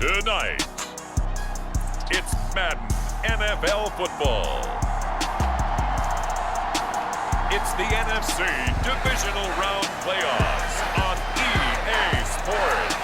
Tonight, it's Madden NFL football. It's the NFC Divisional Round Playoffs on EA Sports.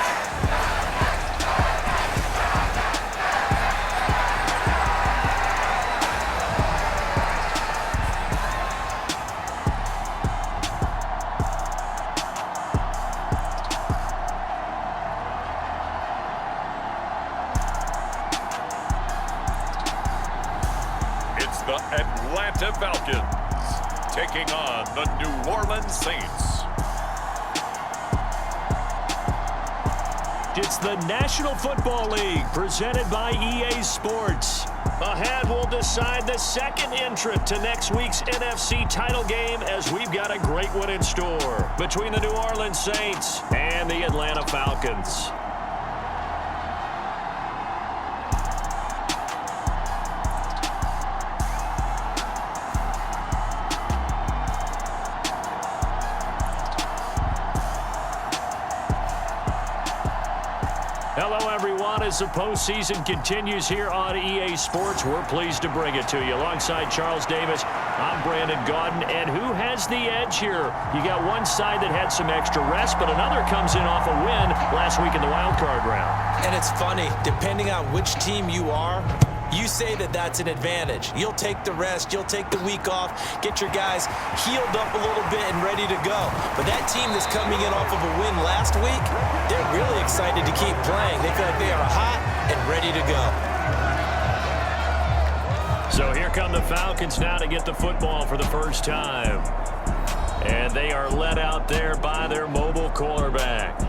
It's the Atlanta Falcons taking on the New Orleans Saints. It's the National Football League presented by EA Sports. Ahead, we'll decide the second entrant to next week's NFC title game as we've got a great one in store between the New Orleans Saints and the Atlanta Falcons. Hello, everyone. As the postseason continues here on EA Sports, we're pleased to bring it to you. Alongside Charles Davis, I'm Brandon Gaudin. And who has the edge here? You got one side that had some extra rest, but another comes in off a win last week in the wild card round. And it's funny, depending on which team you are, you say that that's an advantage. You'll take the rest, you'll take the week off, get your guys healed up a little bit and ready to go. But that team that's coming in off of a win last week, they're really excited to keep playing. They feel like they are hot and ready to go. So here come the Falcons now to get the football for the first time. And they are led out there by their mobile quarterback.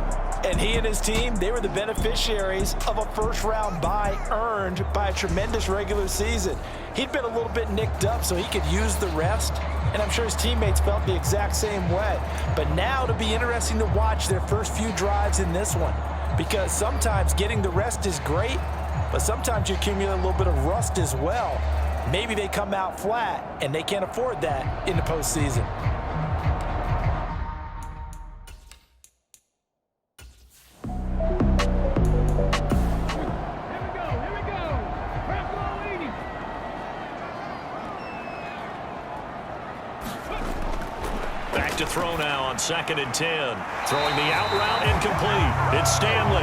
And he and his team, they were the beneficiaries of a first-round bye earned by a tremendous regular season. He'd been a little bit nicked up, so he could use the rest, and I'm sure his teammates felt the exact same way. But now it'll be interesting to watch their first few drives in this one, because sometimes getting the rest is great, but sometimes you accumulate a little bit of rust as well. Maybe they come out flat, and they can't afford that in the postseason. To throw now on 2nd and 10. Throwing the out route incomplete. It's Stanley.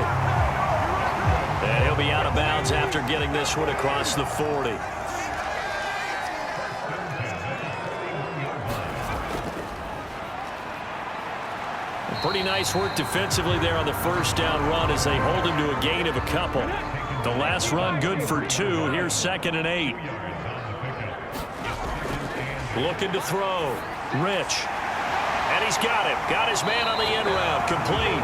And he'll be out of bounds after getting this one across the 40. Pretty nice work defensively there on the first down run as they hold him to a gain of a couple. The last run good for 2. Here's 2nd and 8. Looking to throw. Rich. And he's got him. Got his man on the end round. Complete.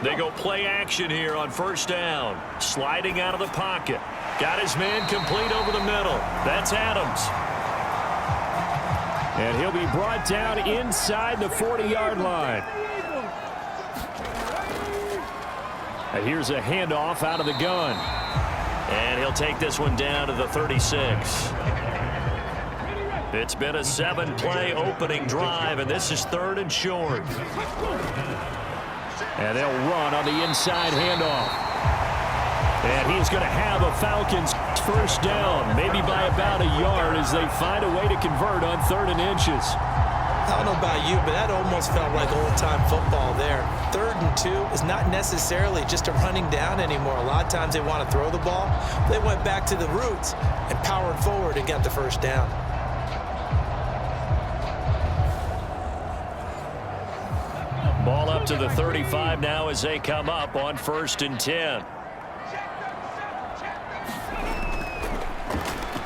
They go play action here on first down. Sliding out of the pocket. Got his man complete over the middle. That's Adams. And he'll be brought down inside the 40-yard line. Here's a handoff out of the gun. And he'll take this one down to the 36. It's been a 7-play opening drive, and this is 3rd and short. And they'll run on the inside handoff. And he's going to have a Falcons first down, maybe by about a yard as they find a way to convert on 3rd and inches. I don't know about you, but that almost felt like old-time football there. 3rd and 2 is not necessarily just a running down anymore. A lot of times they want to throw the ball. They went back to the roots and powered forward and got the first down. Ball up to the 35 now as they come up on 1st and 10.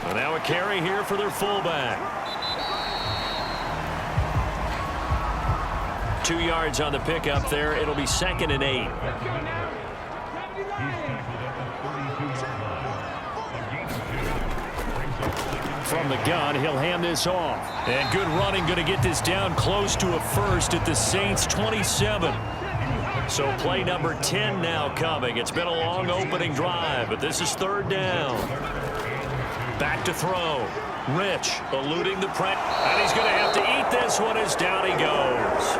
So now a carry here for their fullback. 2 yards on the pickup there. It'll be 2nd and 8. From the gun, he'll hand this off. And good running, going to get this down close to a first at the Saints' 27. So play number 10 now coming. It's been a long opening drive, but this is third down. Back to throw. Rich eluding the pressure. And he's going to have to eat this one as down he goes.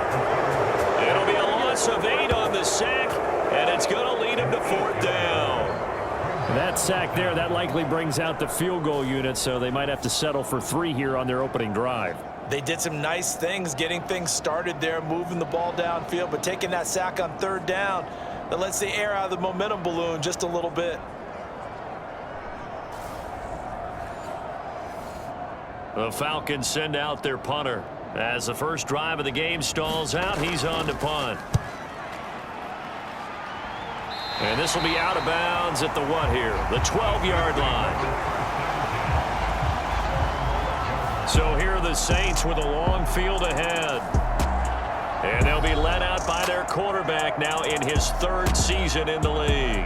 It'll be a loss of 8 on the sack, and it's going to lead him to fourth down. That sack there, that likely brings out the field goal unit, so they might have to settle for 3 here on their opening drive. They did some nice things getting things started there, moving the ball downfield, but taking that sack on third down, that lets the air out of the momentum balloon just a little bit. The Falcons send out their punter. As the first drive of the game stalls out, he's on to punt. And this will be out of bounds at the what here? The 12-yard line. So here are the Saints with a long field ahead. And they'll be led out by their quarterback now in his third season in the league.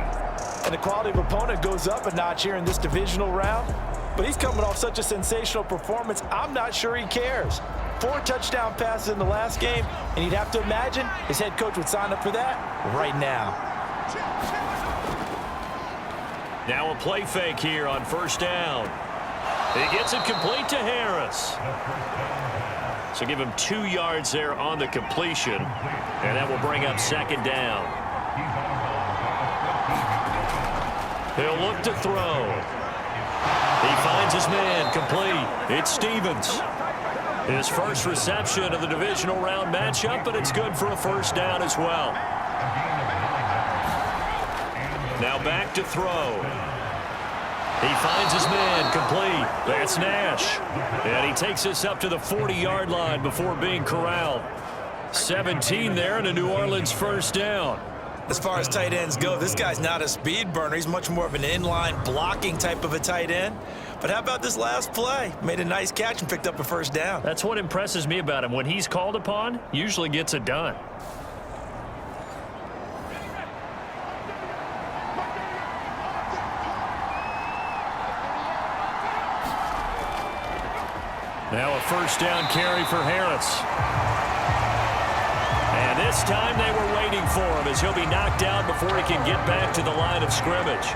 And the quality of opponent goes up a notch here in this divisional round. But he's coming off such a sensational performance, I'm not sure he cares. 4 touchdown passes in the last game, and you'd have to imagine his head coach would sign up for that right now. Now a play fake here on first down. He gets it complete to Harris. So give him 2 yards there on the completion, and that will bring up second down. He'll look to throw. He finds his man complete. It's Stevens. His first reception of the divisional round matchup, but it's good for a first down as well. Now back to throw. He finds his man complete. That's Nash. And he takes this up to the 40-yard line before being corralled. 17 there and a New Orleans first down. As far as tight ends go, this guy's not a speed burner. He's much more of an inline blocking type of a tight end. But how about this last play? Made a nice catch and picked up a first down. That's what impresses me about him. When he's called upon, usually gets it done. Now a first down carry for Harris. And this time they were waiting for him as he'll be knocked out before he can get back to the line of scrimmage.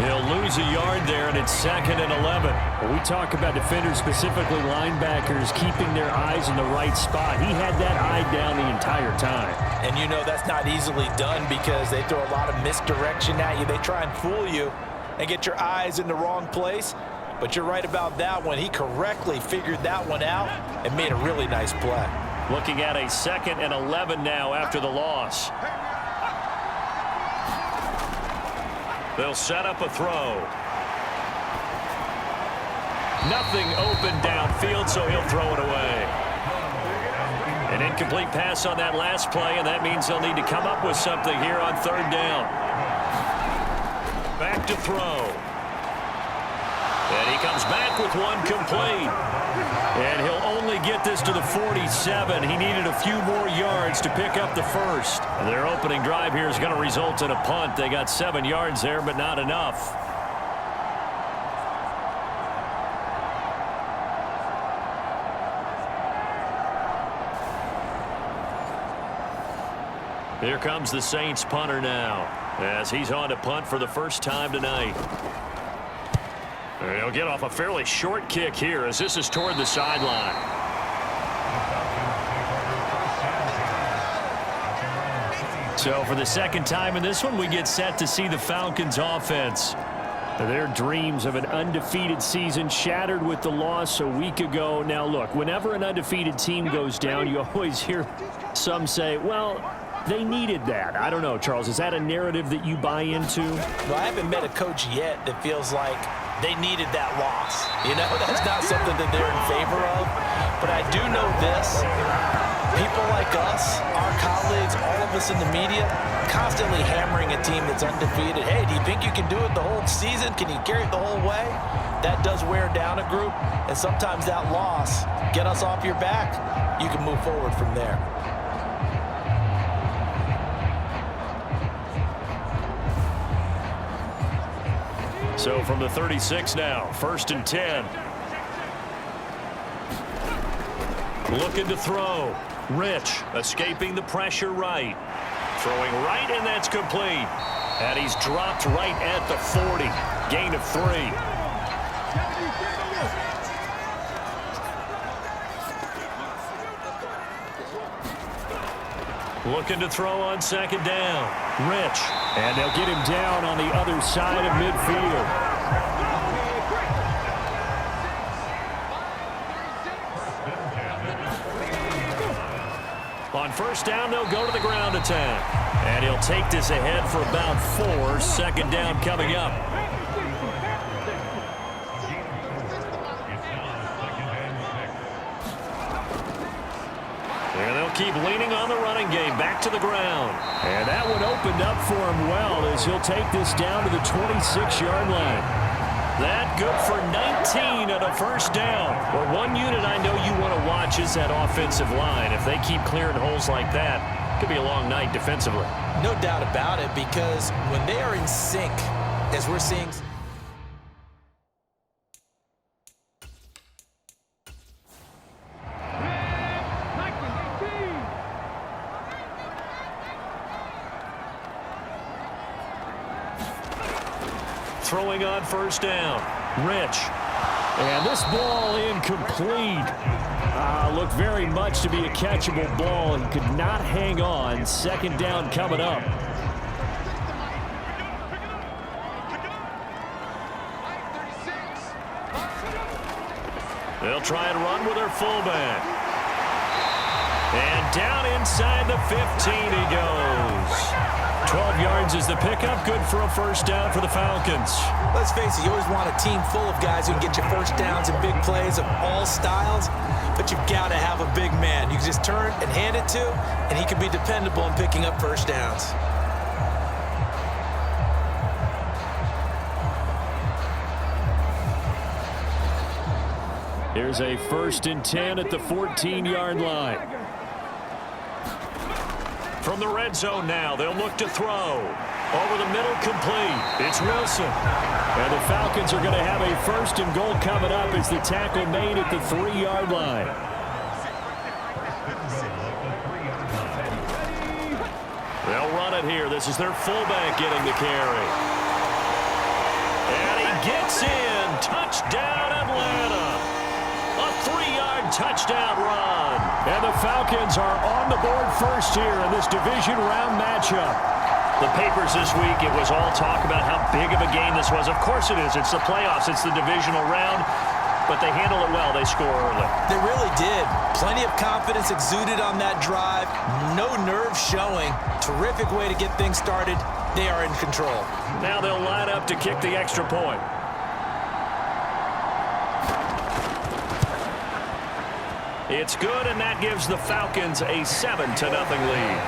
He'll lose a yard there, and it's 2nd and 11. When we talk about defenders, specifically linebackers, keeping their eyes in the right spot. He had that eye down the entire time. And you know that's not easily done because they throw a lot of misdirection at you. They try and fool you and get your eyes in the wrong place. But you're right about that one. He correctly figured that one out and made a really nice play. Looking at a 2nd and 11 now after the loss. They'll set up a throw. Nothing open downfield, so he'll throw it away. An incomplete pass on that last play, and that means they'll need to come up with something here on third down. Back to throw. And he comes back with one complete. And he'll only get this to the 47. He needed a few more yards to pick up the first. Their opening drive here is going to result in a punt. They got 7 yards there, but not enough. Here comes the Saints punter now, as he's on to punt for the first time tonight. He'll get off a fairly short kick here as this is toward the sideline. So for the second time in this one, we get set to see the Falcons offense. Their dreams of an undefeated season shattered with the loss a week ago. Now look, whenever an undefeated team goes down, you always hear some say, well, they needed that. I don't know, Charles. Is that a narrative that you buy into? Well, I haven't met a coach yet that feels like they needed that loss. You know, that's not something that they're in favor of. But I do know this. People like us, our colleagues, all of us in the media, constantly hammering a team that's undefeated. Hey, do you think you can do it the whole season? Can you carry it the whole way? That does wear down a group. And sometimes that loss, get us off your back, you can move forward from there. So from the 36 now, 1st and 10. Looking to throw. Rich escaping the pressure right. Throwing right, and that's complete. And he's dropped right at the 40. Gain of 3. Looking to throw on second down. Rich. And they'll get him down on the other side of midfield. On first down, they'll go to the ground attack. And he'll take this ahead for about 4. Second down coming up. And they'll keep leaning on the running game. Back to the ground. And that one opened up for him well as he'll take this down to the 26-yard line. That good for 19 and a first down. Well, one unit I know you want to watch is that offensive line. If they keep clearing holes like that, it could be a long night defensively. No doubt about it, because when they are in sync, as we're seeing... Throwing on first down. Rich. And this ball incomplete. Looked very much to be a catchable ball. He could not hang on. Second down coming up. They'll try and run with their fullback. And down inside the 15 he goes. 12 yards is the pickup. Good for a first down for the Falcons. Let's face it, you always want a team full of guys who can get you first downs and big plays of all styles, but you've got to have a big man. You can just turn and hand it to, and he can be dependable in picking up first downs. Here's a 1st and 10 at the 14-yard line. From the red zone now, they'll look to throw. Over the middle, complete. It's Wilson. And the Falcons are going to have a 1st and goal coming up as the tackle made at the 3-yard line. They'll run it here. This is their fullback getting the carry. And he gets in. Touchdown, Atlanta. A 3-yard touchdown run. And the Falcons are on the board first here in this division round matchup. The papers this week, it was all talk about how big of a game this was. Of course it is. It's the playoffs. It's the divisional round. But they handle it well. They score early. They really did. Plenty of confidence exuded on that drive. No nerve showing. Terrific way to get things started. They are in control. Now they'll line up to kick the extra point. It's good, and that gives the Falcons a 7-0 lead.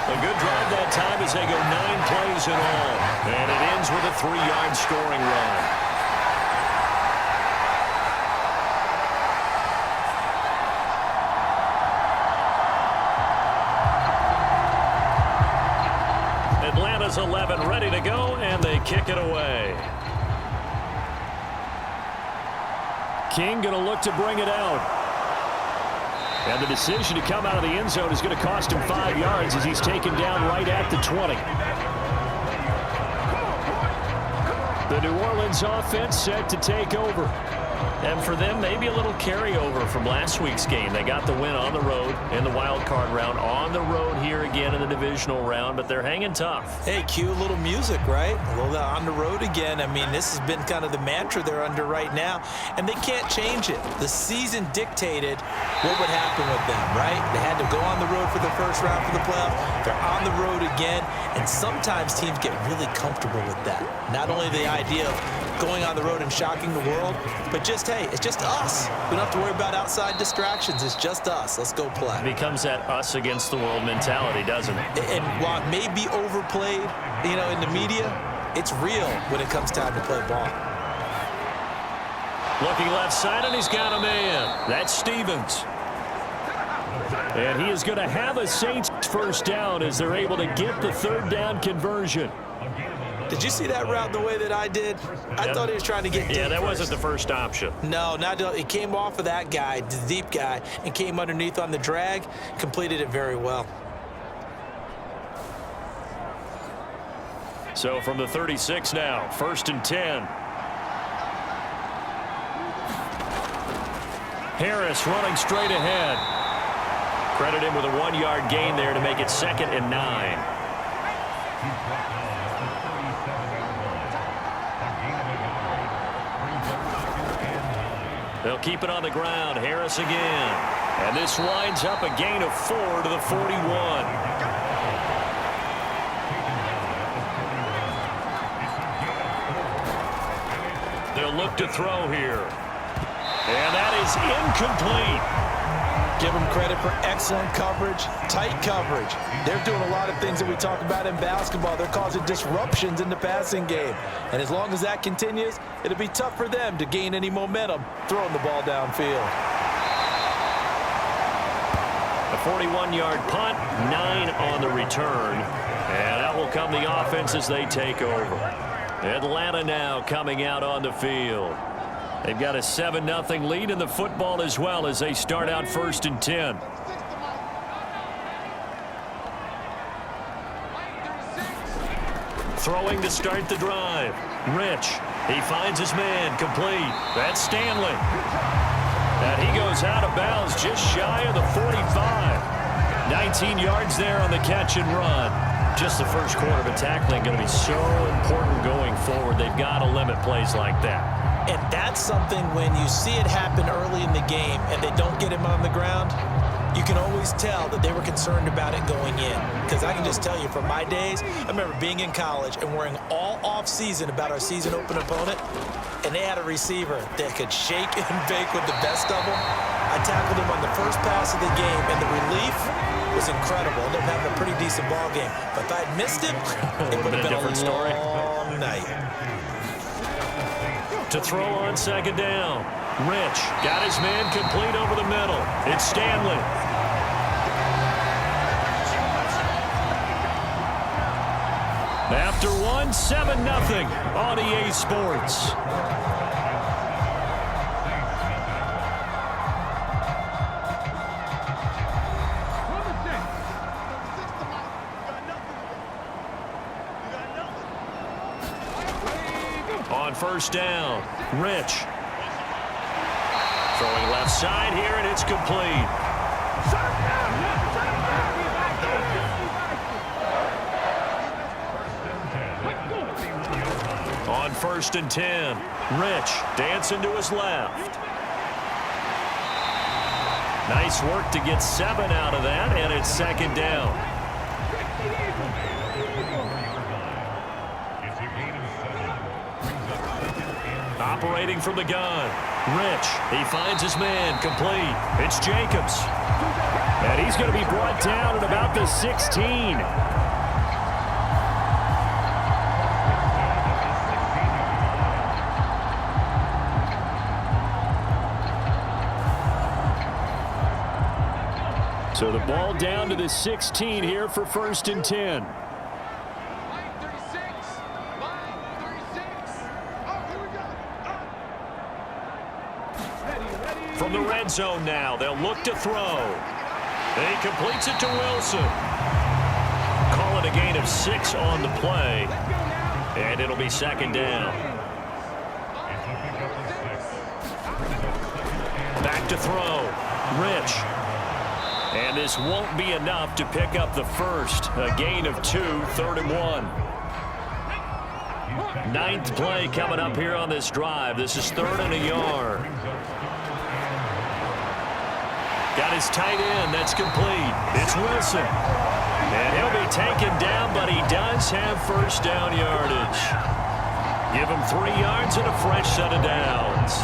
A good drive that time as they go 9 plays in all. And it ends with a 3-yard scoring run. Atlanta's 11 ready to go, and they kick it away. King going to look to bring it out. And the decision to come out of the end zone is going to cost him 5 yards as he's taken down right at the 20. The New Orleans offense set to take over. And for them, maybe a little carryover from last week's game. They got the win on the road in the wild card round, on the road here again in the divisional round, but they're hanging tough. Hey, cue a little music, right? A little on the road again. I mean, this has been kind of the mantra they're under right now, and they can't change it. The season dictated what would happen with them, right? They had to go on the road for the first round for the playoffs. They're on the road again, and sometimes teams get really comfortable with that. Not only the idea of going on the road and shocking the world, but just, hey, it's just us. We don't have to worry about outside distractions. It's just us. Let's go play. It becomes that us against the world mentality, doesn't it? And while it may be overplayed, you know, in the media, it's real when it comes time to play ball. Looking left side, and he's got a man. That's Stevens. And he is going to have a Saints first down as they're able to get the 3rd down conversion. Did you see that route the way that I did? I thought he was trying to get deep. Yeah, that wasn't the first option. No, it came off of that guy, the deep guy, and came underneath on the drag, completed it very well. So from the 36 now, 1st and 10. Harris running straight ahead. Credit him with a 1-yard gain there to make it 2nd and 9. They'll keep it on the ground. Harris again. And this winds up a gain of 4 to the 41. They'll look to throw here. And that is incomplete. Give them credit for excellent coverage, tight coverage. They're doing a lot of things that we talk about in basketball. They're causing disruptions in the passing game. And as long as that continues, it'll be tough for them to gain any momentum throwing the ball downfield. A 41-yard punt, 9 on the return. And that will come the offense as they take over. Atlanta now coming out on the field. They've got a 7-0 lead in the football as well as they start out 1st and 10. Throwing to start the drive. Rich. He finds his man. Complete. That's Stanley. And he goes out of bounds just shy of the 45. 19 yards there on the catch and run. Just the first quarter of tackling going to be so important going forward. They've got to limit plays like that. And that's something when you see it happen early in the game and they don't get him on the ground, you can always tell that they were concerned about it going in. Because I can just tell you from my days, I remember being in college and worrying all off-season about our season open opponent, and they had a receiver that could shake and bake with the best of them. I tackled him on the first pass of the game, and the relief was incredible. Ended up having a pretty decent ball game. But if I had missed him, it would have been a different story. long night. To throw on 2nd down. Rich got his man complete over the middle. It's Stanley. After one, 7-0 on EA Sports. On 1st down, Rich. Throwing left side here, and it's complete. On 1st and 10, Rich dancing to his left. Nice work to get 7 out of that, and it's 2nd down. Operating from the gun. Rich, he finds his man, complete. It's Jacobs. And he's going to be brought down at about the 16. So the ball down to the 16 here for 1st and 10. From the red zone now, they'll look to throw. And he completes it to Wilson. Call it a gain of 6 on the play. And it'll be 2nd down. Back to throw. Rich. And this won't be enough to pick up the first. A gain of 2, 3rd and 1. 9th play coming up here on this drive. This is 3rd and a yard. Got his tight end. That's complete. It's Wilson. And he'll be taken down, but he does have 1st down yardage. Give him 3 yards and a fresh set of downs.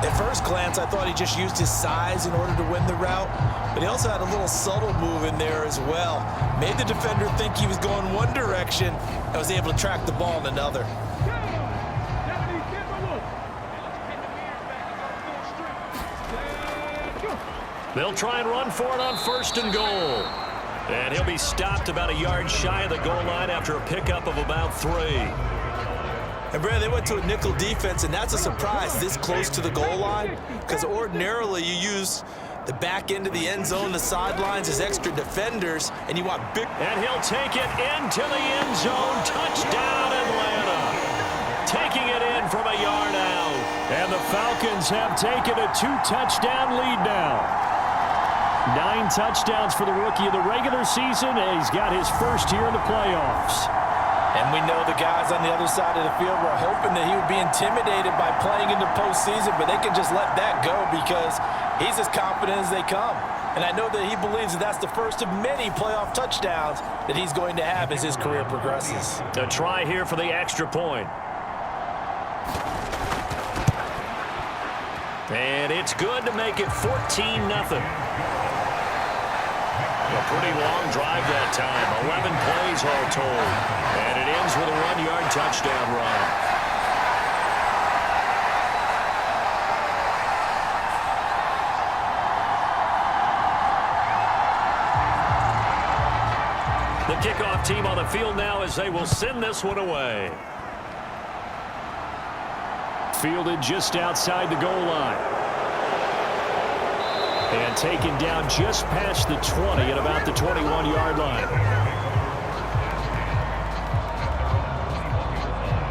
At first glance, I thought he just used his size in order to win the route, but he also had a little subtle move in there as well. Made the defender think he was going one direction and was able to track the ball in another. They'll try and run for it on 1st and goal. And he'll be stopped about a yard shy of the goal line after a pickup of about 3. And, Brad, they went to a nickel defense, and that's a surprise this close to the goal line, because ordinarily you use the back end of the end zone, the sidelines as extra defenders, and you want big... And he'll take it into the end zone. Touchdown, Atlanta. Taking it in from a yard out. And the Falcons have taken a 2-touchdown lead now. 9 touchdowns for the rookie of the regular season, and he's got his first here in the playoffs. And we know the guys on the other side of the field were hoping that he would be intimidated by playing in the postseason, but they can just let that go because he's as confident as they come. And I know that he believes that that's the first of many playoff touchdowns that he's going to have as his career progresses. A try here for the extra point. And it's good to make it 14-0. A pretty long drive that time. 11 plays all told. And it ends with a 1-yard touchdown run. The kickoff team on the field now as they will send this one away. Fielded just outside the goal line. And taken down just past the 20 at about the 21-yard line.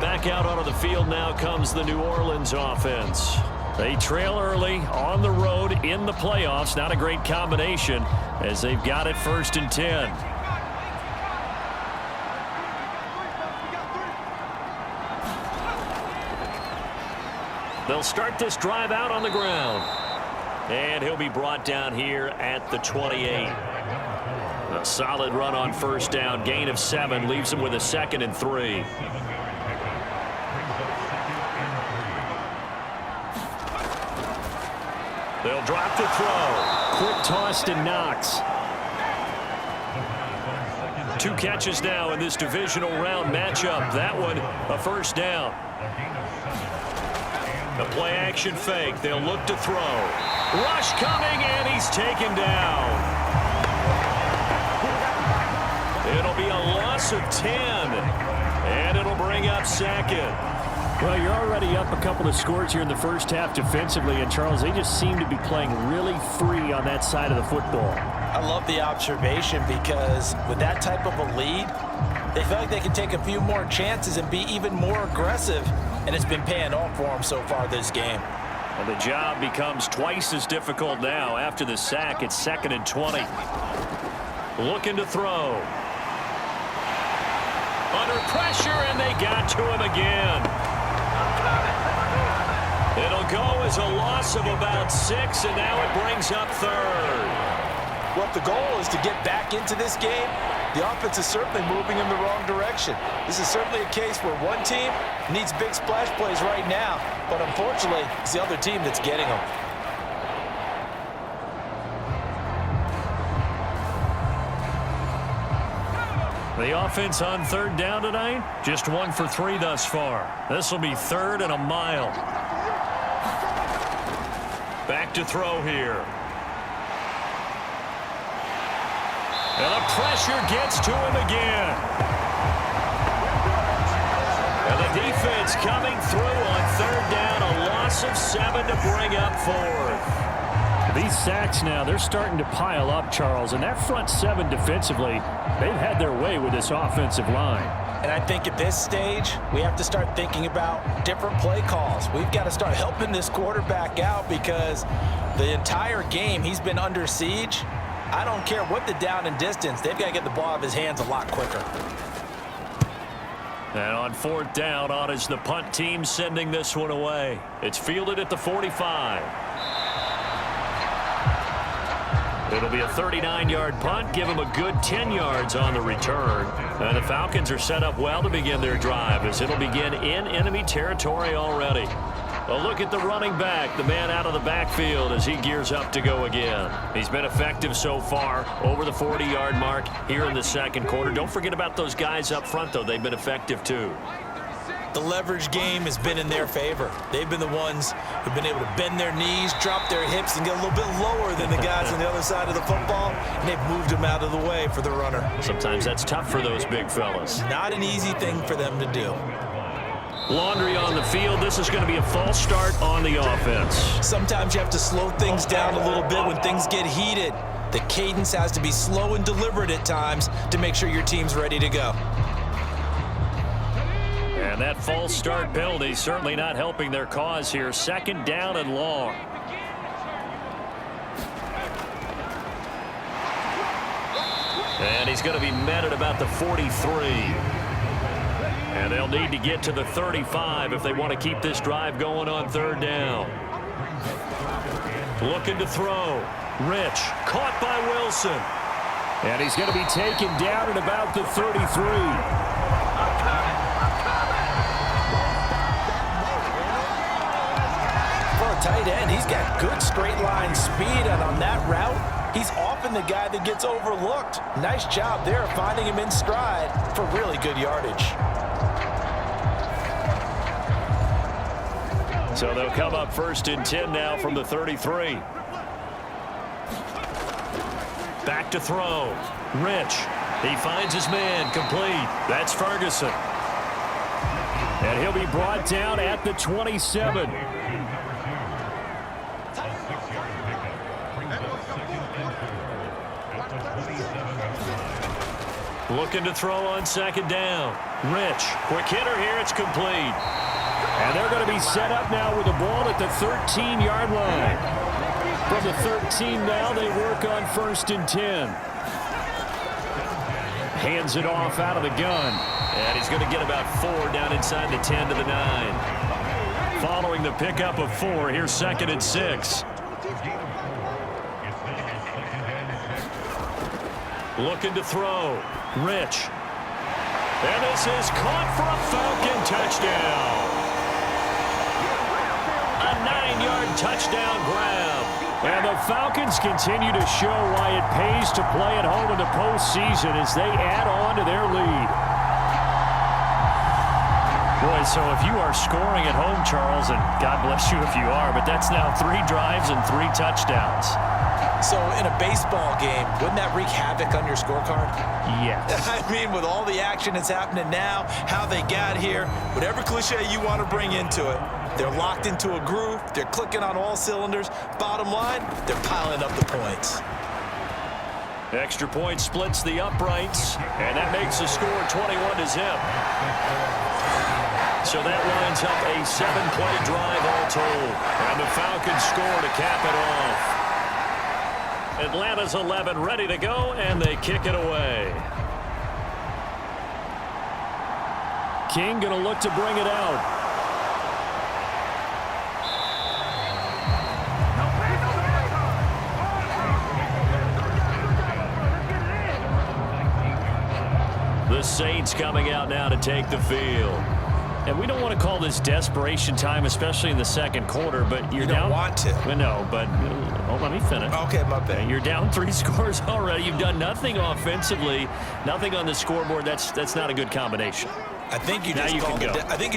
Back out onto the field now comes the New Orleans offense. They trail early on the road in the playoffs. Not a great combination as they've got it 1st and 10. They'll start this drive out on the ground. And he'll be brought down here at the 28. A solid run on 1st down. Gain of 7 leaves him with a 2nd and 3. They'll drop to throw. Quick toss to Knox. 2 catches now in this divisional round matchup. That one a 1st down. The play action fake. They'll look to throw. Rush coming, and he's taken down. It'll be a loss of 10, and it'll bring up 2nd. Well, you're already up a couple of scores here in the first half defensively, and Charles, they just seem to be playing really free on that side of the football. I love the observation because with that type of a lead, they feel like they can take a few more chances and be even more aggressive, and it's been paying off for them so far this game. And the job becomes twice as difficult now. After the sack, it's 2nd and 20. Looking to throw. Under pressure, and they got to him again. It'll go as a loss of about 6, and now it brings up 3rd. Well, if the goal is to get back into this game, the offense is certainly moving in the wrong direction. This is certainly a case where one team needs big splash plays right now, but unfortunately, it's the other team that's getting them. The offense on 3rd down tonight, just 1 for 3 thus far. This will be 3rd and a mile. Back to throw here. And the pressure gets to him again. And the defense coming through on 3rd down. A loss of 7 to bring up 4th. These sacks now, they're starting to pile up, Charles. And that front 7 defensively, they've had their way with this offensive line. And I think at this stage, we have to start thinking about different play calls. We've got to start helping this quarterback out because the entire game he's been under siege. I don't care what the down and distance. They've got to get the ball out of his hands a lot quicker. And on 4th down, on is the punt team sending this one away. It's fielded at the 45. It'll be a 39-yard punt. Give them a good 10 yards on the return. And the Falcons are set up well to begin their drive as it'll begin in enemy territory already. A look at the running back, the man out of the backfield as he gears up to go again. He's been effective so far, over the 40-yard mark here in the 2nd quarter. Don't forget about those guys up front, though. They've been effective, too. The leverage game has been in their favor. They've been the ones who've been able to bend their knees, drop their hips, and get a little bit lower than the guys on the other side of the football, and they've moved them out of the way for the runner. Sometimes that's tough for those big fellas. Not an easy thing for them to do. Laundry on the field. This is going to be a false start on the offense. Sometimes you have to slow things down a little bit when things get heated. The cadence has to be slow and deliberate at times to make sure your team's ready to go. And that false start penalty certainly not helping their cause here. Second down and long. And he's going to be met at about the 43. And they'll need to get to the 35 if they want to keep this drive going on third down. Looking to throw. Rich, caught by Wilson. And he's going to be taken down at about the 33. For a tight end, he's got good straight line speed, and on that route, he's often the guy that gets overlooked. Nice job there finding him in stride for really good yardage. So they'll come up first and 10 now from the 33. Back to throw. Rich. He finds his man. Complete. That's Ferguson. And he'll be brought down at the 27. Looking to throw on second down. Rich. Quick hitter here. It's complete. And they're going to be set up now with the ball at the 13-yard line. From the 13 now, they work on first and 10. Hands it off out of the gun. And he's going to get about 4 down inside the 10 to the 9. Following the pickup of 4, here's second and 6. Looking to throw. Rich. And this is caught for a Falcon touchdown. A 9-yard touchdown grab. And the Falcons continue to show why it pays to play at home in the postseason as they add on to their lead. Boy, so if you are scoring at home, Charles, and God bless you if you are, but that's now 3 drives and 3 touchdowns. So in a baseball game, wouldn't that wreak havoc on your scorecard? Yes. I mean, with all the action that's happening now, how they got here, whatever cliche you want to bring into it, they're locked into a groove. They're clicking on all cylinders. Bottom line, they're piling up the points. Extra point splits the uprights, and that makes the score 21-0. So that lines up a 7-play drive all told. And the Falcons score to cap it off. Atlanta's 11 ready to go, and they kick it away. King going to look to bring it out. The Saints coming out now to take the field. And we don't want to call this desperation time, especially in the second quarter, but you're down. You don't want to. No, but let me finish. Okay, my bad. You're down 3 scores already. You've done nothing offensively, nothing on the scoreboard. That's not a good combination. I think you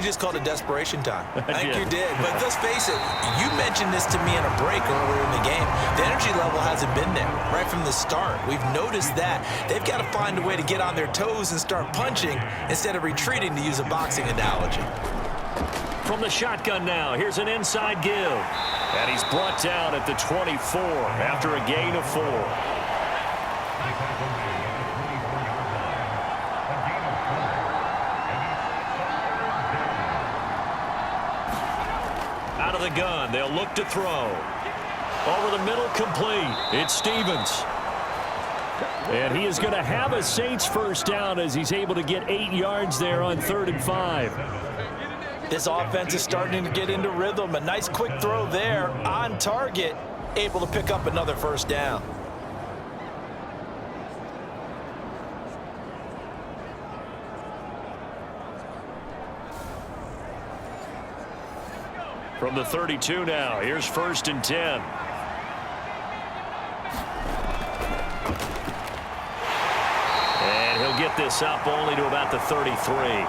just called it desperation time. I think you did. But let's face it, you mentioned this to me in a break earlier in the game. The energy level hasn't been there right from the start. We've noticed that. They've got to find a way to get on their toes and start punching instead of retreating, to use a boxing analogy. From the shotgun now, here's an inside give. And he's brought down at the 24 after a gain of 4. Out of the gun, they'll look to throw. Over the middle, complete. It's Stevens. And he is going to have a Saints first down as he's able to get 8 yards there on 3rd and 5. This offense is starting to get into rhythm. A nice quick throw there on target, able to pick up another first down. From the 32 now, here's 1st and 10. And he'll get this up only to about the 33.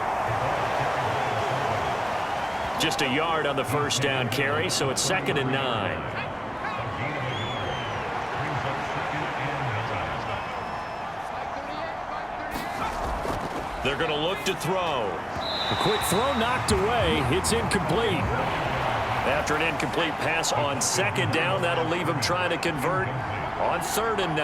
Just a yard on the first down carry, so it's 2nd and 9. They're going to look to throw. A quick throw knocked away. It's incomplete. After an incomplete pass on second down, that'll leave him trying to convert on 3rd and 9.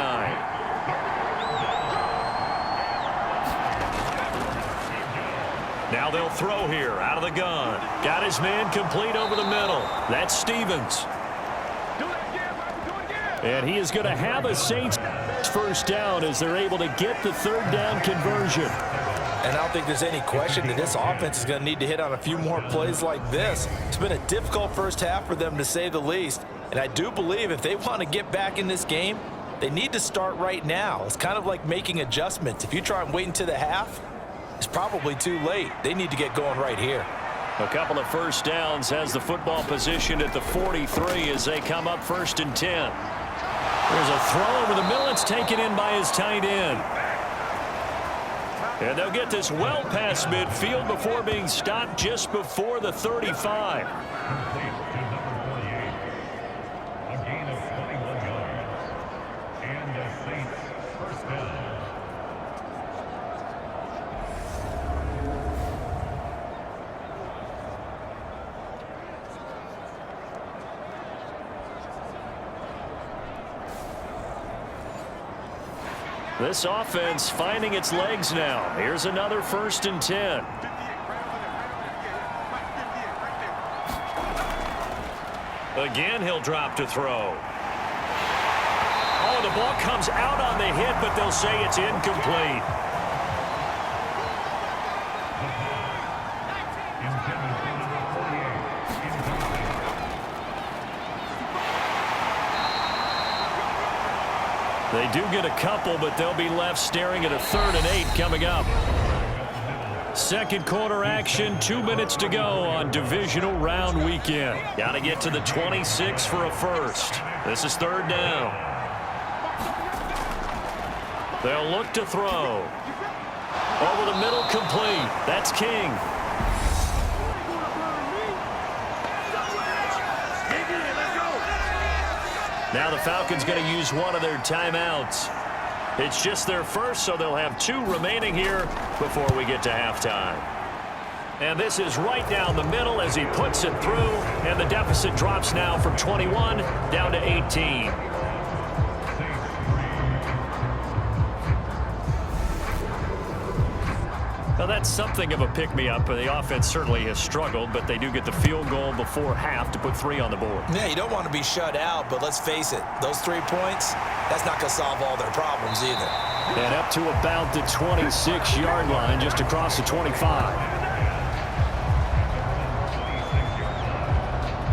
Now they'll throw here out of the gun. Got his man complete over the middle. That's Stevens. And he is going to have a Saints first down as they're able to get the 3rd down conversion. And I don't think there's any question that this offense is going to need to hit on a few more plays like this. It's been a difficult first half for them, to say the least. And I do believe if they want to get back in this game, they need to start right now. It's kind of like making adjustments. If you try and wait until the half, it's probably too late. They need to get going right here. A couple of first downs, has the football position at the 43 as they come up 1st and 10. There's a throw over the middle. It's taken in by his tight end. And they'll get this well past midfield before being stopped just before the 35. This offense finding its legs now. Here's another 1st and 10. Again, he'll drop to throw. Oh, the ball comes out on the hit, but they'll say it's incomplete. They do get a couple, but they'll be left staring at a 3rd and 8 coming up. Second quarter action, 2 minutes to go on divisional round weekend. Got to get to the 26 for a first. This is 3rd down. They'll look to throw. Over the middle, complete. That's King. Now the Falcons going to use one of their timeouts. It's just their first, so they'll have 2 remaining here before we get to halftime. And this is right down the middle as he puts it through, and the deficit drops now from 21 down to 18. Now that's something of a pick-me-up. The offense certainly has struggled, but they do get the field goal before half to put 3 on the board. Yeah, you don't want to be shut out, but let's face it, those 3 points, that's not going to solve all their problems either. And up to about the 26-yard line, just across the 25.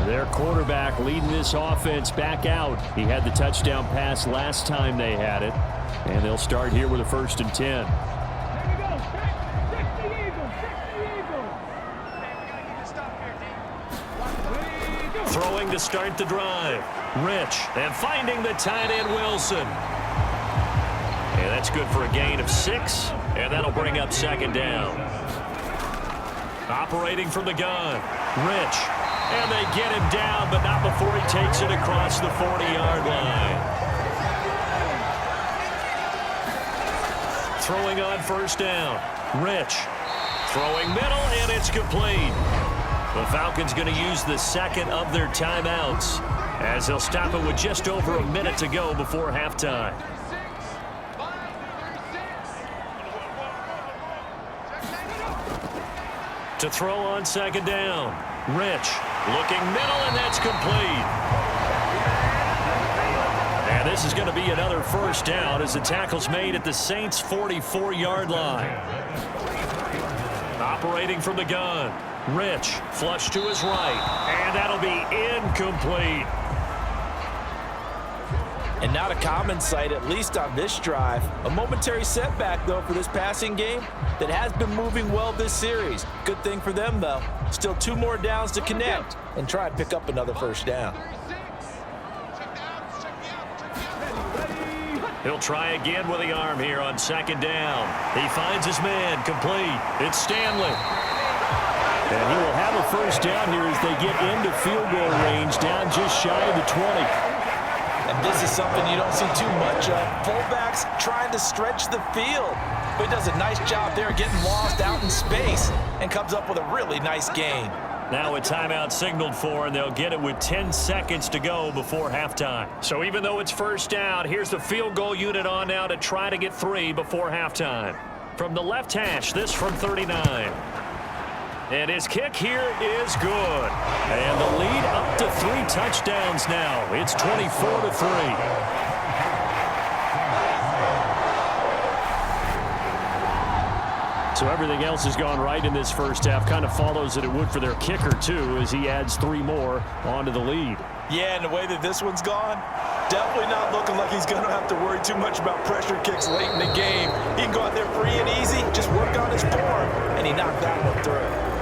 Their quarterback leading this offense back out. He had the touchdown pass last time they had it, and they'll start here with a 1st and 10. Throwing to start the drive. Rich, and finding the tight end Wilson. And that's good for a gain of 6, and that'll bring up 2nd down. Operating from the gun. Rich, and they get him down, but not before he takes it across the 40-yard line. Throwing on 1st down. Rich, throwing middle, and it's complete. The Falcons going to use the second of their timeouts as they'll stop it with just over a minute to go before halftime. To throw on 2nd down. Rich looking middle, and that's complete. And this is going to be another 1st down as the tackle's made at the Saints' 44-yard line. Operating from the gun. Rich, flush to his right, and that'll be incomplete. And not a common sight, at least on this drive. A momentary setback, though, for this passing game that has been moving well this series. Good thing for them, though. Still 2 more downs to connect and try and pick up another 1st down. He'll try again with the arm here on 2nd down. He finds his man, complete. It's Stanley. And he will have a 1st down here as they get into field goal range, down just shy of the 20. And this is something you don't see too much of. Fullbacks trying to stretch the field. but he does a nice job there getting lost out in space and comes up with a really nice gain. Now a timeout signaled for, and they'll get it with 10 seconds to go before halftime. So even though it's first down, here's the field goal unit on now to try to get 3 before halftime. From the left hash, this from 39. And his kick here is good. And the lead up to 3 touchdowns now. It's 24-3. So everything else has gone right in this first half. Kind of follows that it would for their kicker, too, as he adds 3 more onto the lead. Yeah, and the way that this one's gone, definitely not looking like he's going to have to worry too much about pressure kicks late in the game. He can go out there free and easy, just work on his form, and he knocked that one through.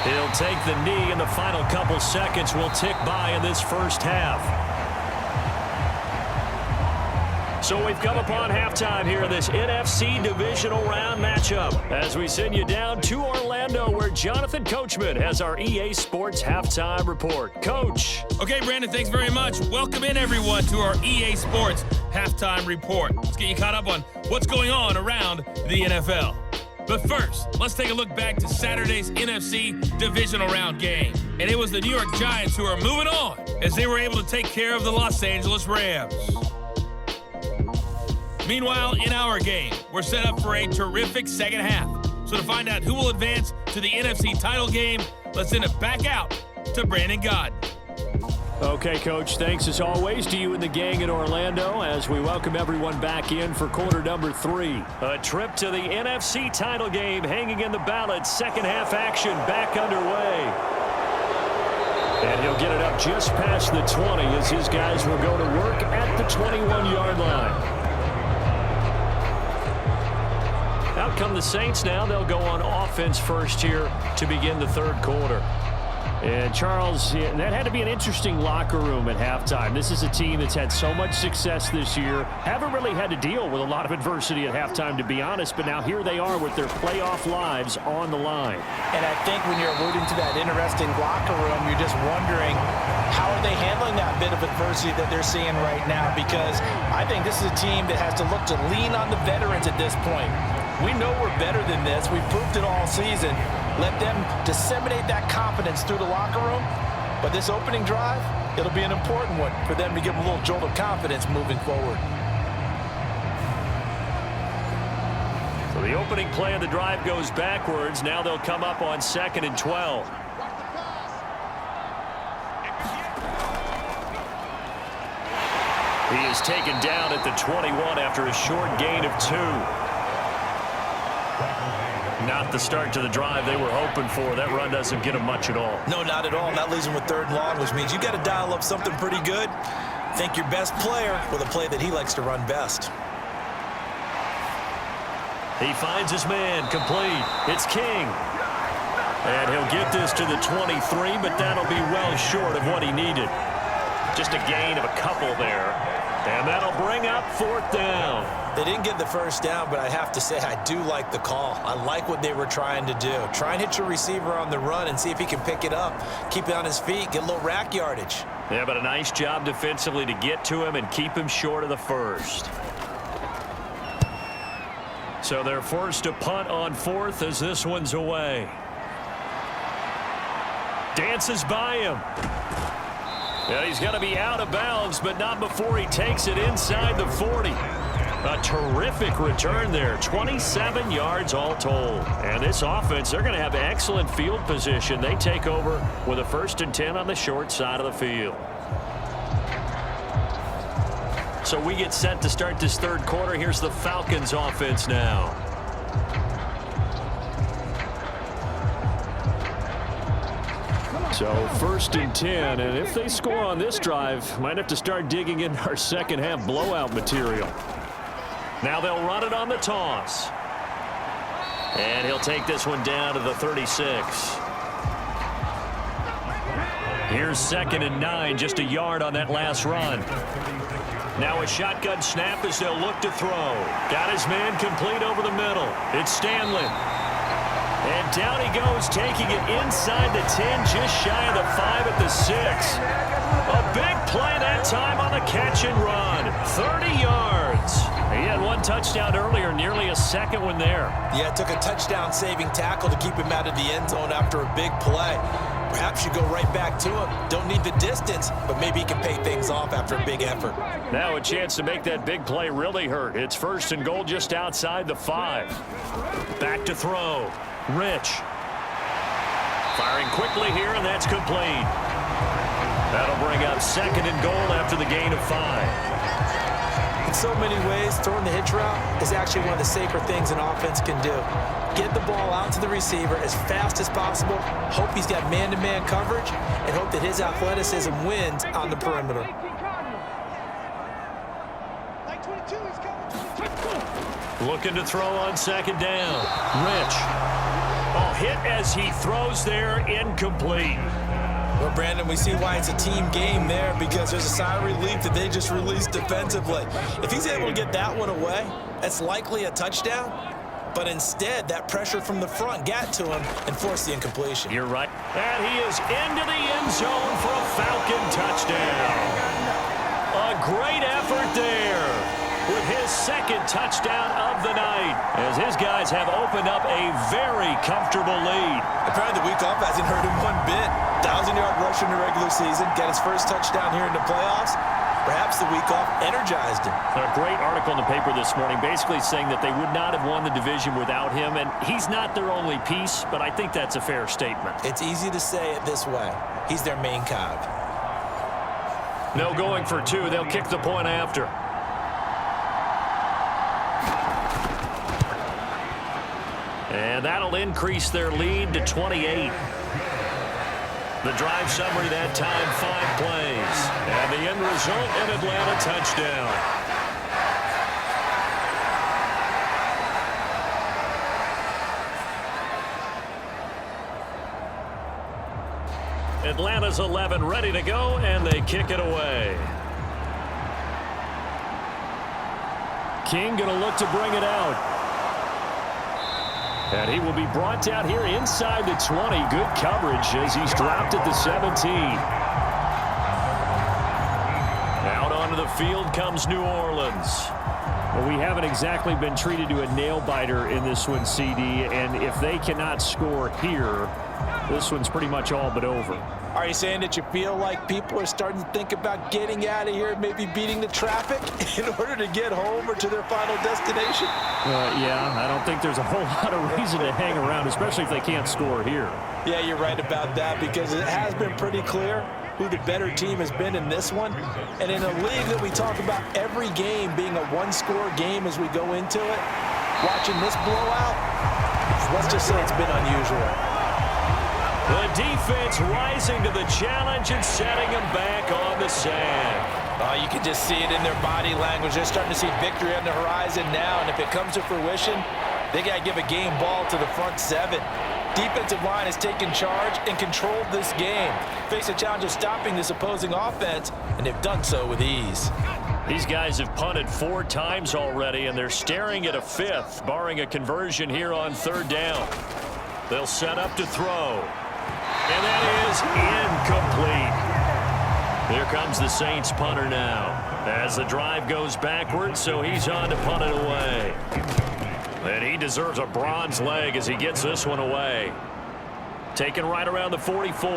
He'll take the knee, and the final couple seconds will tick by in this first half. So we've come upon halftime here in this NFC divisional round matchup as we send you down to Orlando, where Jonathan Coachman has our EA Sports halftime report. Coach. Okay, Brandon, thanks very much. Welcome in, everyone, to our EA Sports halftime report. Let's get you caught up on what's going on around the NFL. But first, let's take a look back to Saturday's NFC divisional round game. And it was the New York Giants who are moving on as they were able to take care of the Los Angeles Rams. Meanwhile, in our game, we're set up for a terrific second half. So to find out who will advance to the NFC title game, let's send it back out to Brandon Godden. Okay, Coach, thanks as always to you and the gang in Orlando as we welcome everyone back in for quarter number 3. A trip to the NFC title game hanging in the balance. Second half action back underway. And he'll get it up just past the 20 as his guys will go to work at the 21-yard line. Out come the Saints now. They'll go on offense first here to begin the third quarter. And, Charles, that had to be an interesting locker room at halftime. This is a team that's had so much success this year. Haven't really had to deal with a lot of adversity at halftime, to be honest. But now here they are with their playoff lives on the line. And I think when you're alluding to that interesting locker room, you're just wondering how are they handling that bit of adversity that they're seeing right now? Because I think this is a team that has to look to lean on the veterans at this point. We know we're better than this. We've proved it all season. Let them disseminate that confidence through the locker room. But this opening drive, it'll be an important one for them to give them a little jolt of confidence moving forward. So the opening play of the drive goes backwards. Now they'll come up on 2nd and 12. He is taken down at the 21 after a short gain of 2. Not the start to the drive they were hoping for. That run doesn't get them much at all. No, not at all. That leaves them with 3rd and long, which means you got to dial up something pretty good. Think your best player with a play that he likes to run best. He finds his man, complete. It's King. And he'll get this to the 23, but that'll be well short of what he needed. Just a gain of a couple there. And that'll bring up 4th down. They didn't get the first down, but I have to say I do like the call. I like what they were trying to do. Try and hit your receiver on the run and see if he can pick it up. Keep it on his feet, get a little rack yardage. Yeah, but a nice job defensively to get to him and keep him short of the first. So they're forced to punt on 4th as this one's away. Dances by him. Yeah, he's going to be out of bounds, but not before he takes it inside the 40. A terrific return there, 27 yards all told. And this offense, they're going to have excellent field position. They take over with a 1st and 10 on the short side of the field. So we get set to start this third quarter. Here's the Falcons offense now. So 1st and 10, and if they score on this drive, might have to start digging in our second half blowout material. Now they'll run it on the toss. And he'll take this one down to the 36. Here's 2nd and 9, just a yard on that last run. Now a shotgun snap as they'll look to throw. Got his man complete over the middle. It's Stanley. And down he goes, taking it inside the 10, just shy of the 5 at the 6. A big play that time on the catch and run. 30 yards. He had one touchdown earlier, nearly a second one there. Yeah, it took a touchdown-saving tackle to keep him out of the end zone after a big play. Perhaps you go right back to him. Don't need the distance, but maybe he can pay things off after a big effort. Now a chance to make that big play really hurt. It's 1st and goal just outside the 5. Back to throw. Rich. Firing quickly here, and that's complete. That'll bring up 2nd and goal after the gain of 5. In so many ways, throwing the hitch route is actually one of the safer things an offense can do. Get the ball out to the receiver as fast as possible, hope he's got man-to-man coverage, and hope that his athleticism wins on the perimeter. Looking to throw on 2nd down. Rich. Oh, hit as he throws there, incomplete. Well, Brandon, we see why it's a team game there, because there's a sigh of relief that they just released defensively. If he's able to get that one away, that's likely a touchdown. But instead, that pressure from the front got to him and forced the incompletion. You're right. And he is into the end zone for a Falcon touchdown. A great effort there with his 2nd touchdown of the night, as his guys have opened up a very comfortable lead. Apparently the week off hasn't hurt him one bit. 1,000-yard rush in the regular season, got his first touchdown here in the playoffs. Perhaps the week off energized him. A great article in the paper this morning basically saying that they would not have won the division without him, and he's not their only piece, but I think that's a fair statement. It's easy to say it this way. He's their main cog. No going for 2. They'll kick the point after. And that'll increase their lead to 28. The drive summary that time, 5 plays. And the end result, an Atlanta touchdown. Atlanta's 11 ready to go, and they kick it away. King going to look to bring it out. And he will be brought down here inside the 20. Good coverage as he's dropped at the 17. Out onto the field comes New Orleans. Well, we haven't exactly been treated to a nail-biter in this one, CD. And if they cannot score here, this one's pretty much all but over. Are you saying that you feel like people are starting to think about getting out of here and maybe beating the traffic in order to get home or to their final destination? Yeah, I don't think there's a whole lot of reason to hang around, especially if they can't score here. Yeah, you're right about that, because it has been pretty clear who the better team has been in this one. And in a league that we talk about every game being a one-score game as we go into it, watching this blowout, let's just say it's been unusual. The defense rising to the challenge and setting them back on the sand. You can just see it in their body language. They're starting to see victory on the horizon now, and if it comes to fruition, they got to give a game ball to the front 7. Defensive line has taken charge and controlled this game. Face a challenge of stopping this opposing offense, and they've done so with ease. These guys have punted 4 times already, and they're staring at a 5th, barring a conversion here on 3rd down. They'll set up to throw. And that is incomplete. Here comes the Saints punter now. As the drive goes backwards, so he's on to punt it away. And he deserves a bronze leg as he gets this one away. Taken right around the 44.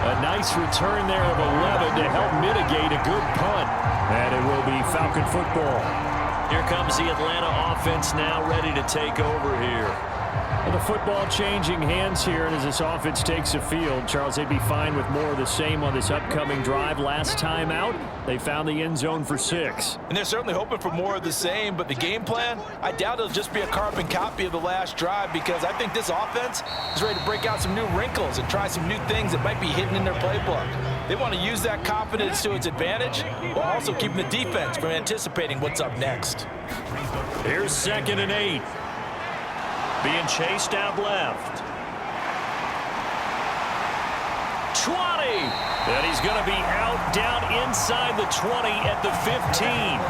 A nice return there of 11 to help mitigate a good punt. And it will be Falcon football. Here comes the Atlanta offense now ready to take over here. Well, the football changing hands here, and as this offense takes the field, Charles, they'd be fine with more of the same on this upcoming drive. Last time out, they found the end zone for 6. And they're certainly hoping for more of the same, but the game plan, I doubt it'll just be a carbon copy of the last drive, because I think this offense is ready to break out some new wrinkles and try some new things that might be hidden in their playbook. They want to use that confidence to its advantage, while also keeping the defense from anticipating what's up next. Here's 2nd and 8. Being chased out left. 20. And he's going to be out down inside the 20 at the 15.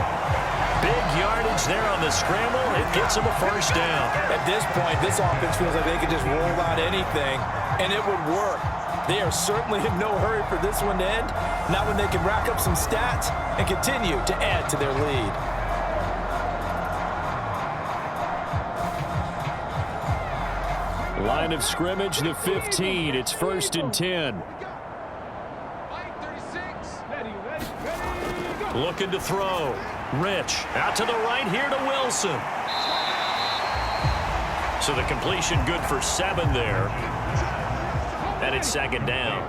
Big yardage there on the scramble. It gets him a first down. At this point, this offense feels like they could just roll out anything, and it would work. They are certainly in no hurry for this one to end, not when they can rack up some stats and continue to add to their lead. Line of scrimmage, the 15. It's 1st and 10. Looking to throw. Rich out to the right here to Wilson. So the completion good for 7 there. And it's 2nd down.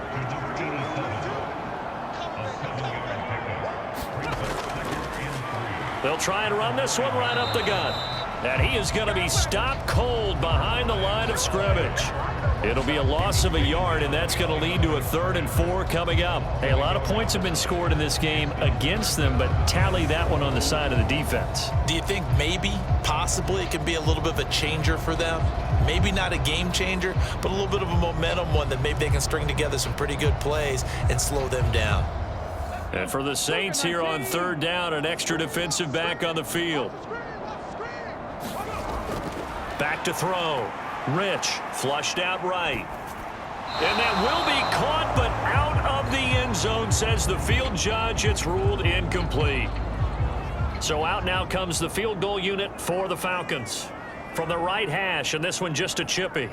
They'll try and run this one right up the gut. And he is going to be stopped cold behind the line of scrimmage. It'll be a loss of a yard, and that's going to lead to a 3rd and 4 coming up. Hey, a lot of points have been scored in this game against them, but tally that one on the side of the defense. Do you think maybe, possibly, it can be a little bit of a changer for them? Maybe not a game changer, but a little bit of a momentum one that maybe they can string together some pretty good plays and slow them down. And for the Saints here on 3rd down, an extra defensive back on the field. Back to throw. Rich flushed out right. And that will be caught, but out of the end zone, says the field judge. It's ruled incomplete. So out now comes the field goal unit for the Falcons. From the right hash, and this one just a chippy.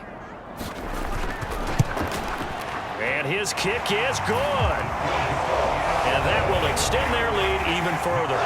And his kick is good. And that will extend their lead even further.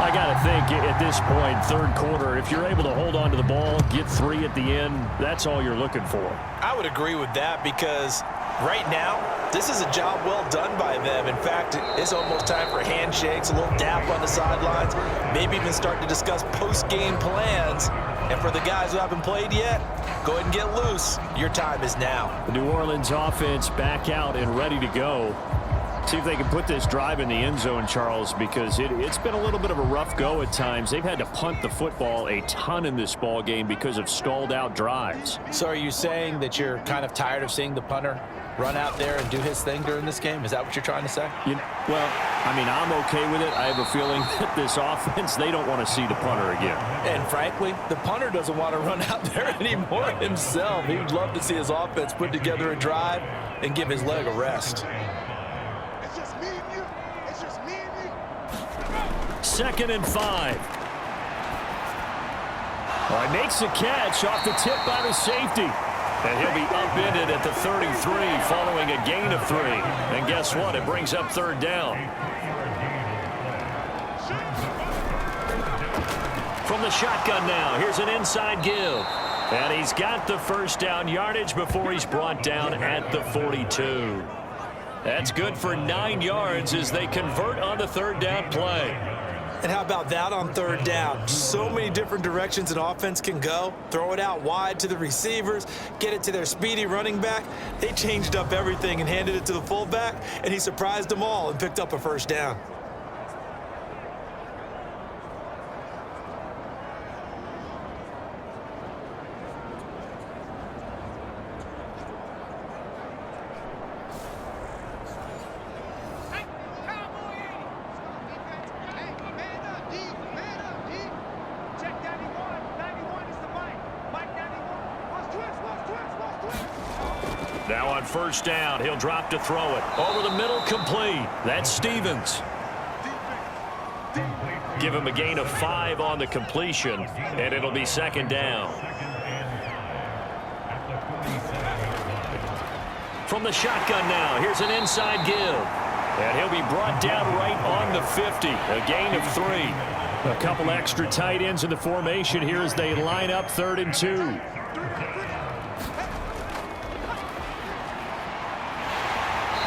I got to think at this point, 3rd quarter, if you're able to hold on to the ball, get 3 at the end, that's all you're looking for. I would agree with that because right now, this is a job well done by them. In fact, it's almost time for handshakes, a little dap on the sidelines, maybe even start to discuss post-game plans. And for the guys who haven't played yet, go ahead and get loose. Your time is now. The New Orleans offense back out and ready to go. See if they can put this drive in the end zone, Charles, because it's been a little bit of a rough go at times. They've had to punt the football a ton in this ball game because of stalled out drives. So are you saying that you're kind of tired of seeing the punter run out there and do his thing during this game? Is that what you're trying to say? Well, I mean, I'm okay with it. I have a feeling that this offense, they don't want to see the punter again. And frankly, the punter doesn't want to run out there anymore himself. He would love to see his offense put together a drive and give his leg a rest. 2nd and 5. Well, he makes the catch off the tip by the safety. And he'll be upended at the 33 following a gain of 3. And guess what? It brings up 3rd down. From the shotgun now, here's an inside give. And he's got the 1st down yardage before he's brought down at the 42. That's good for 9 yards as they convert on the 3rd down play. And how about that on 3rd down? So many different directions an offense can go. Throw it out wide to the receivers, get it to their speedy running back. They changed up everything and handed it to the fullback, and he surprised them all and picked up a 1st down. Now on 1st down, he'll drop to throw it. Over the middle, complete. That's Stevens. Give him a gain of 5 on the completion, and it'll be 2nd down. From the shotgun now, here's an inside give. And he'll be brought down right on the 50, a gain of 3. A couple extra tight ends in the formation here as they line up 3rd and 2.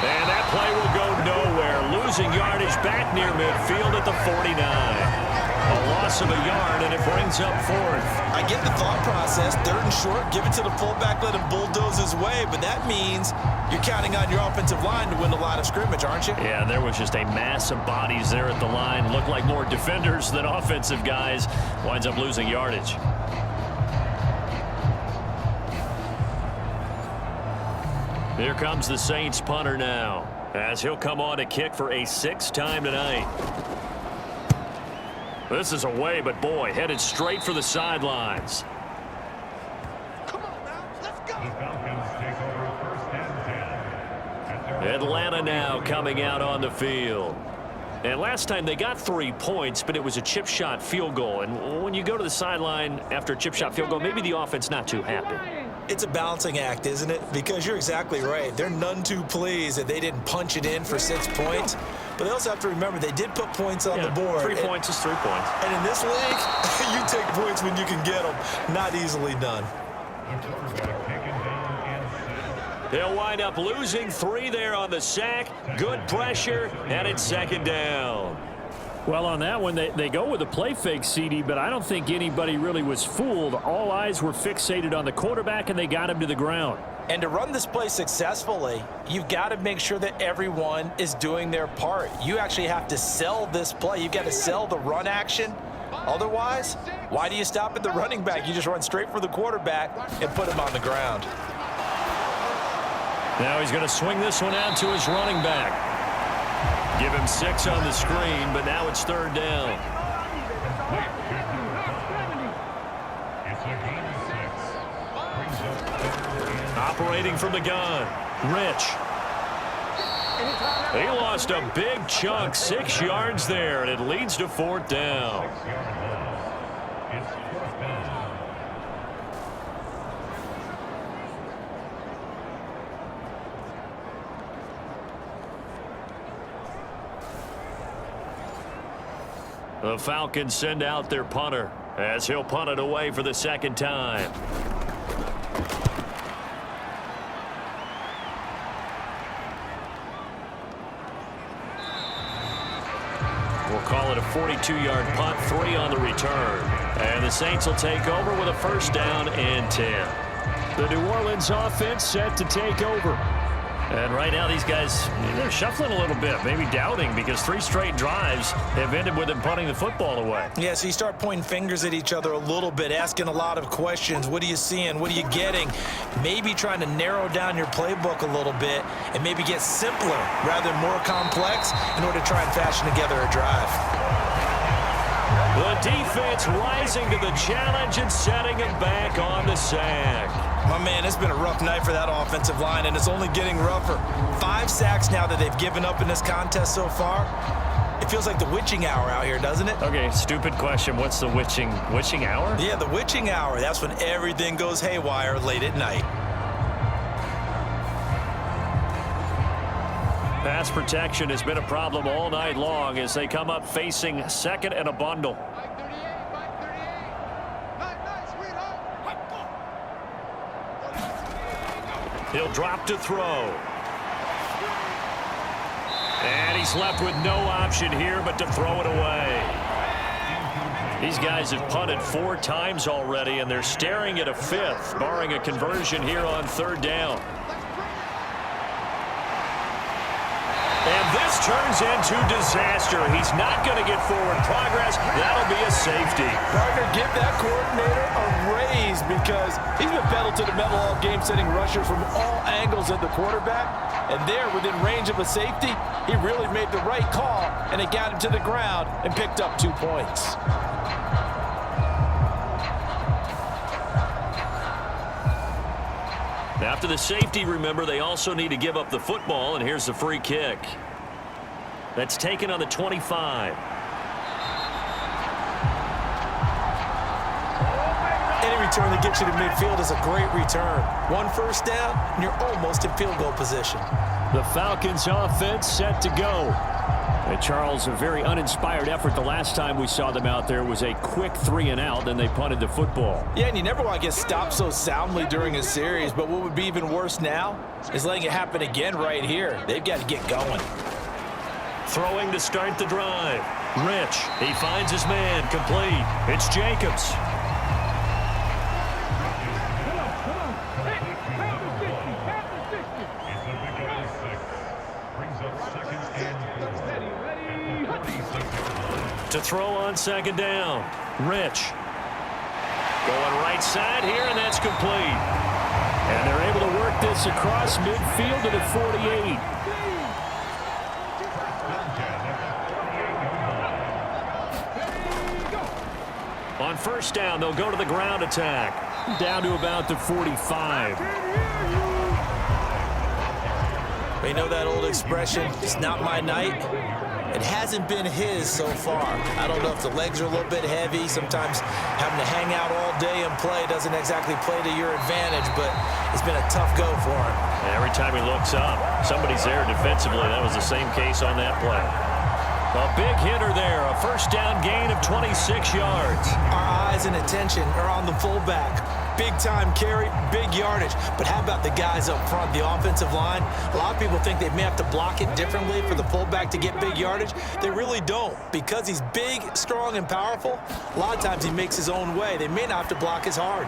And that play will go nowhere. Losing yardage back near midfield at the 49. A loss of a yard, and it brings up 4th. I get the thought process. 3rd and short, give it to the fullback, let him bulldoze his way. But that means you're counting on your offensive line to win the line of scrimmage, aren't you? Yeah, there was just a mass of bodies there at the line. Looked like more defenders than offensive guys. Winds up losing yardage. Here comes the Saints punter now, as he'll come on to kick for a 6th time tonight. This is away, but boy, headed straight for the sidelines. Come on now, let's go. The Falcons take over first and 10. Atlanta now coming out on the field. And last time they got 3 points, but it was a chip shot field goal. And when you go to the sideline after a chip shot field goal, maybe the offense not too happy. It's a balancing act, isn't it? Because you're exactly right. They're none too pleased that they didn't punch it in for 6 points. But they also have to remember they did put points on the board. 3 points is 3 points. And in this league, you take points when you can get them. Not easily done. The quarterback taken down and set. They'll wind up losing 3 there on the sack. Good pressure, and it's 2nd down. Well, on that one, they go with a play fake, CD, but I don't think anybody really was fooled. All eyes were fixated on the quarterback, and they got him to the ground. And to run this play successfully, you've got to make sure that everyone is doing their part. You actually have to sell this play. You've got to sell the run action. Otherwise, why do you stop at the running back? You just run straight for the quarterback and put him on the ground. Now he's going to swing this one out to his running back. Give him 6 on the screen, but now it's 3rd down. It's a gain of 6. Brings up 3rd and Operating from the gun, Rich. He lost a big chunk, 6 yards there, and it leads to 4th down. 6-yard loss. It's 4th down. The Falcons send out their punter as he'll punt it away for the 2nd time. We'll call it a 42-yard punt, 3 on the return. And the Saints will take over with a 1st down and 10. The New Orleans offense set to take over. And right now these guys, they're shuffling a little bit, maybe doubting, because 3 straight drives have ended with them punting the football away. Yeah, so you start pointing fingers at each other a little bit, asking a lot of questions. What are you seeing? What are you getting? Maybe trying to narrow down your playbook a little bit and maybe get simpler rather than more complex in order to try and fashion together a drive. The defense rising to the challenge and setting him back on the sack. My man, it's been a rough night for that offensive line, and it's only getting rougher. 5 sacks now that they've given up in this contest so far. It feels like the witching hour out here, doesn't it? Okay, stupid question. What's the witching hour? Yeah, the witching hour. That's when everything goes haywire late at night. Pass protection has been a problem all night long as they come up facing 2nd and a bundle. He'll drop to throw. And he's left with no option here but to throw it away. These guys have punted 4 times already, and they're staring at a 5th, barring a conversion here on 3rd down. And this turns into disaster. He's not going to get forward progress. That'll be a safety. Partner, give that coordinator a raise because he's been pedal to the metal all game, sending rushers from all angles at the quarterback. And there, within range of a safety, he really made the right call, and it got him to the ground and picked up 2 points. After the safety, remember, they also need to give up the football, and here's the free kick. That's taken on the 25. Any return that gets you to midfield is a great return. 1 first down, and you're almost in field goal position. The Falcons offense set to go. And Charles, a very uninspired effort the last time we saw them out there was a quick 3 and out, then they punted the football. Yeah, and you never want to get stopped so soundly during a series, but what would be even worse now is letting it happen again right here. They've got to get going. Throwing to start the drive. Rich, he finds his man, complete. It's Jacobs. To throw on 2nd down. Rich. Going right side here, and that's complete. And they're able to work this across midfield to the 48. On first down, they'll go to the ground attack. Down to about the 45. You know that old expression, it's not my night? It hasn't been his so far. I don't know if the legs are a little bit heavy. Sometimes having to hang out all day and play doesn't exactly play to your advantage, but it's been a tough go for him. Every time he looks up, somebody's there defensively. That was the same case on that play. A big hitter there, a first down gain of 26 yards. Our eyes and attention are on the fullback. Big time carry, big yardage. But how about the guys up front, the offensive line? A lot of people think they may have to block it differently for the fullback to get big yardage. They really don't. Because he's big, strong, and powerful, a lot of times he makes his own way. They may not have to block as hard.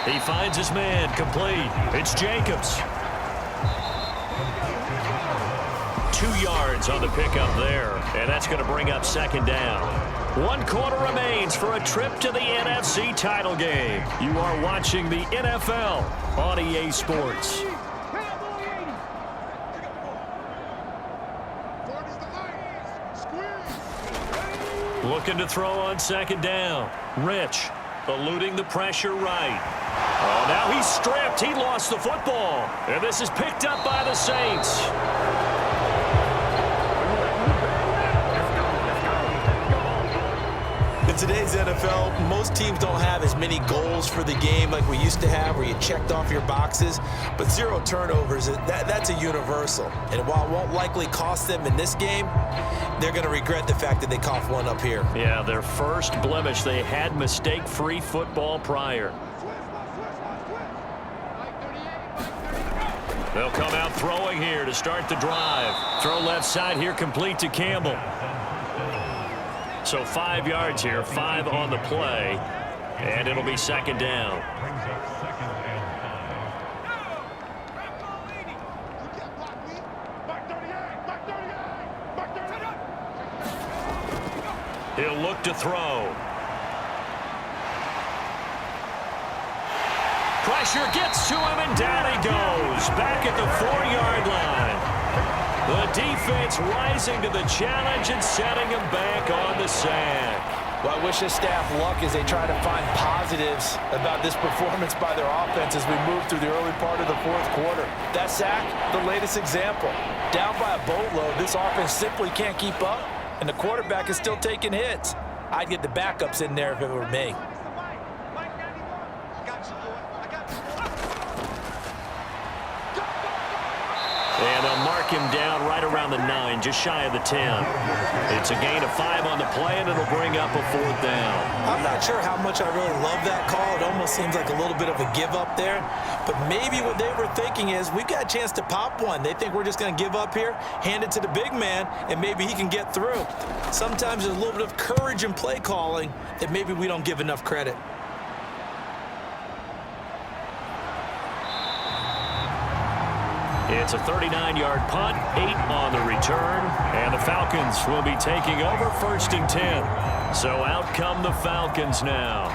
He finds his man, complete. It's Jacobs. 2 yards on the pickup there, and that's going to bring up second down. 1 quarter remains for a trip to the NFC title game. You are watching the NFL on EA Sports. Looking to throw on second down. Rich eluding the pressure right. Oh, now he's stripped. He lost the football. And this is picked up by the Saints. In today's NFL, most teams don't have as many goals for the game like we used to have, where you checked off your boxes. But 0 turnovers, that's a universal. And while it won't likely cost them in this game, they're going to regret the fact that they coughed one up here. Yeah, their first blemish. They had mistake-free football prior. They'll come out throwing here to start the drive. Throw left side here, complete to Campbell. So 5 yards here, 5 on the play, and it'll be second down. He'll look to throw. Pressure gets to him, and down he goes. Back at the 4-yard line. The defense rising to the challenge and setting him back on the sack. Well, I wish this staff luck as they try to find positives about this performance by their offense as we move through the early part of the fourth quarter. That sack, the latest example. Down by a boatload, this offense simply can't keep up, and the quarterback is still taking hits. I'd get the backups in there if it were me. And they'll mark him down right around the 9, just shy of the 10. It's a gain of 5 on the play, and it'll bring up a 4th down. I'm not sure how much I really love that call. It almost seems like a little bit of a give up there. But maybe what they were thinking is, we've got a chance to pop one. They think we're just going to give up here, hand it to the big man, and maybe he can get through. Sometimes there's a little bit of courage in play calling that maybe we don't give enough credit. It's a 39-yard punt, 8 on the return, and the Falcons will be taking over 1st and 10. So out come the Falcons now.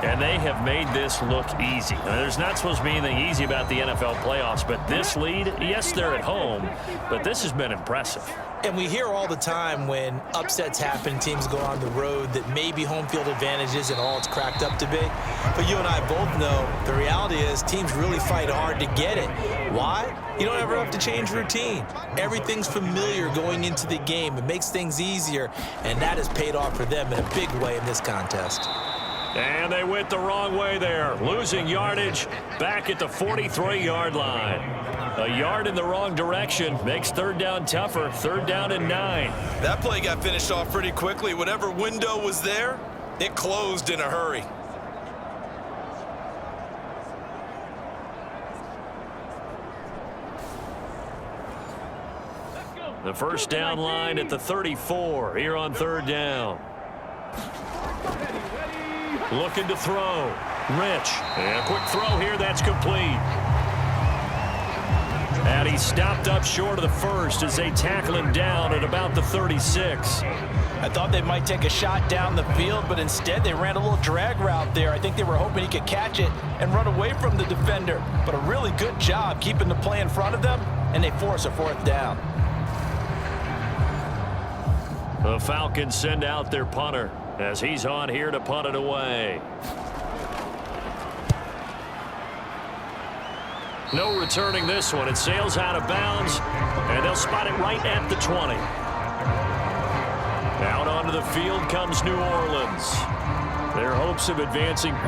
And they have made this look easy. Now, there's not supposed to be anything easy about the NFL playoffs, but this lead, yes, they're at home, but this has been impressive. And we hear all the time when upsets happen, teams go on the road, that maybe home field advantage isn't all it's cracked up to be. But you and I both know the reality is teams really fight hard to get it. Why? You don't ever have to change routine. Everything's familiar going into the game. It makes things easier, and that has paid off for them in a big way in this contest. And they went the wrong way there, losing yardage back at the 43-yard line. A yard in the wrong direction makes 3rd down tougher, 3rd down and 9. That play got finished off pretty quickly. Whatever window was there, it closed in a hurry. The first down line at the 34 here on 3rd down. Looking to throw. Rich. And a quick throw here. That's complete. And he stopped up short of the 1st as they tackle him down at about the 36. I thought they might take a shot down the field, but instead they ran a little drag route there. I think they were hoping he could catch it and run away from the defender. But a really good job keeping the play in front of them, and they force a 4th down. The Falcons send out their punter as he's on here to punt it away. No returning this one. It sails out of bounds, and they'll spot it right at the 20. Out onto the field comes New Orleans. Their hopes of advancing past